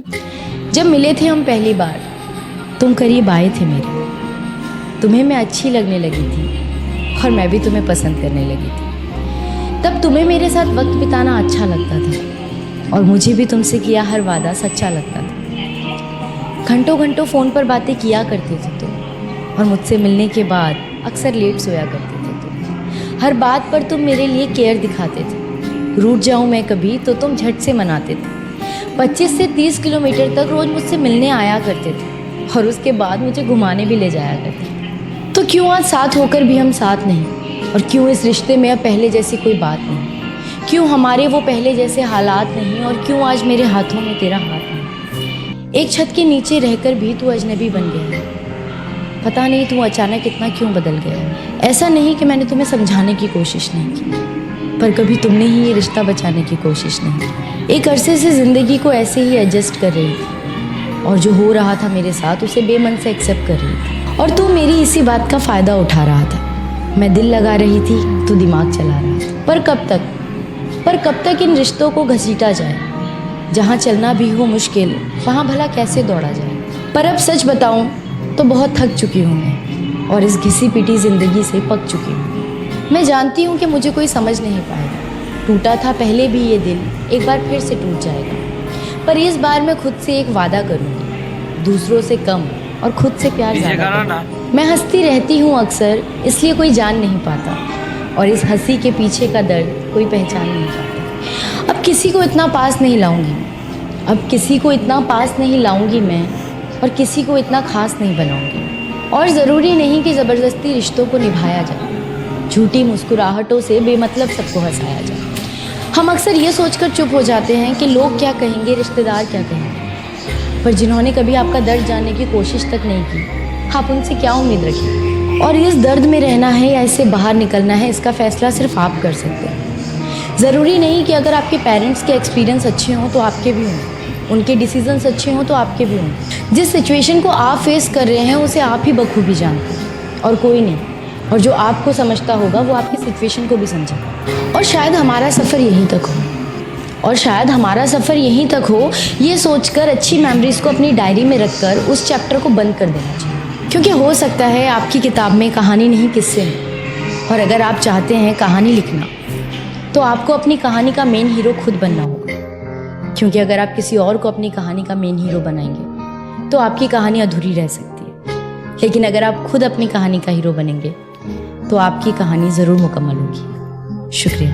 जब मिले थे हम पहली बार, तुम करीब आए थे मेरे। तुम्हें मैं अच्छी लगने लगी थी और मैं भी तुम्हें पसंद करने लगी थी। तब तुम्हें मेरे साथ वक्त बिताना अच्छा लगता था और मुझे भी तुमसे किया हर वादा सच्चा लगता था। घंटों घंटों फ़ोन पर बातें किया करते थे तुम और मुझसे मिलने के बाद अक्सर लेट सोया करते थे तुम। हर बात पर तुम मेरे लिए केयर दिखाते थे। रूठ जाऊँ मैं कभी तो तुम झट से मनाते थे। 25 से 30 किलोमीटर तक रोज़ मुझसे मिलने आया करते थे और उसके बाद मुझे घुमाने भी ले जाया करते थे। तो क्यों आज साथ होकर भी हम साथ नहीं, और क्यों इस रिश्ते में अब पहले जैसी कोई बात नहीं? क्यों हमारे वो पहले जैसे हालात नहीं, और क्यों आज मेरे हाथों में तेरा हाथ नहीं? एक छत के नीचे रहकर भी तू अजनबी बन गया है। पता नहीं तू अचानक इतना क्यों बदल गया है। ऐसा नहीं कि मैंने तुम्हें समझाने की कोशिश नहीं की, पर कभी तुमने ही ये रिश्ता बचाने की कोशिश नहीं की। एक अरसे से ज़िंदगी को ऐसे ही एडजस्ट कर रही थी और जो हो रहा था मेरे साथ उसे बेमन से एक्सेप्ट कर रही थी, और तू मेरी इसी बात का फ़ायदा उठा रहा था। मैं दिल लगा रही थी, तू दिमाग चला रहा था। पर कब तक इन रिश्तों को घसीटा जाए? जहाँ चलना भी हो मुश्किल, वहाँ भला कैसे दौड़ा जाए? पर अब सच बताऊँ तो बहुत थक चुकी हूँ मैं, और इस घिसी पिटी ज़िंदगी से पक चुकी हूँ। मैं जानती हूँ कि मुझे कोई समझ नहीं पाएगा। टूटा था पहले भी ये दिल, एक बार फिर से टूट जाएगा। पर इस बार मैं खुद से एक वादा करूँगी, दूसरों से कम और खुद से प्यार ज़्यादा करूँगी। मैं हंसती रहती हूँ अक्सर, इसलिए कोई जान नहीं पाता, और इस हंसी के पीछे का दर्द कोई पहचान नहीं पाता। अब किसी को इतना पास नहीं लाऊंगी मैं, और किसी को इतना खास नहीं बनाऊंगी। और ज़रूरी नहीं कि ज़बरदस्ती रिश्तों को निभाया जाए, झूठी मुस्कुराहटों से बेमतलब सबको हंसाया जाए। हम अक्सर ये सोचकर चुप हो जाते हैं कि लोग क्या कहेंगे, रिश्तेदार क्या कहेंगे, पर जिन्होंने कभी आपका दर्द जानने की कोशिश तक नहीं की, आप उनसे क्या उम्मीद रखें? और इस दर्द में रहना है या इससे बाहर निकलना है, इसका फ़ैसला सिर्फ आप कर सकते हैं। ज़रूरी नहीं कि अगर आपके पेरेंट्स के एक्सपीरियंस अच्छे हों तो आपके भी हों, उनके डिसीजंस अच्छे हों तो आपके भी हों। जिस सिचुएशन को आप फेस कर रहे हैं उसे आप ही बखूबी जानते हैं और कोई नहीं, और जो आपको समझता होगा वो आपकी सिचुएशन को भी समझेगा। और शायद हमारा सफ़र यहीं तक हो, ये सोचकर अच्छी मेमोरीज़ को अपनी डायरी में रखकर उस चैप्टर को बंद कर देना चाहिए। क्योंकि हो सकता है आपकी किताब में कहानी नहीं किस्से हैं, और अगर आप चाहते हैं कहानी लिखना तो आपको अपनी कहानी का मेन हीरो खुद बनना होगा। क्योंकि अगर आप किसी और को अपनी कहानी का मेन हीरो बनाएंगे तो आपकी कहानी अधूरी रह सकती है, लेकिन अगर आप खुद अपनी कहानी का हीरो बनेंगे तो आपकी कहानी ज़रूर मुकम्मल होगी। शुक्रिया।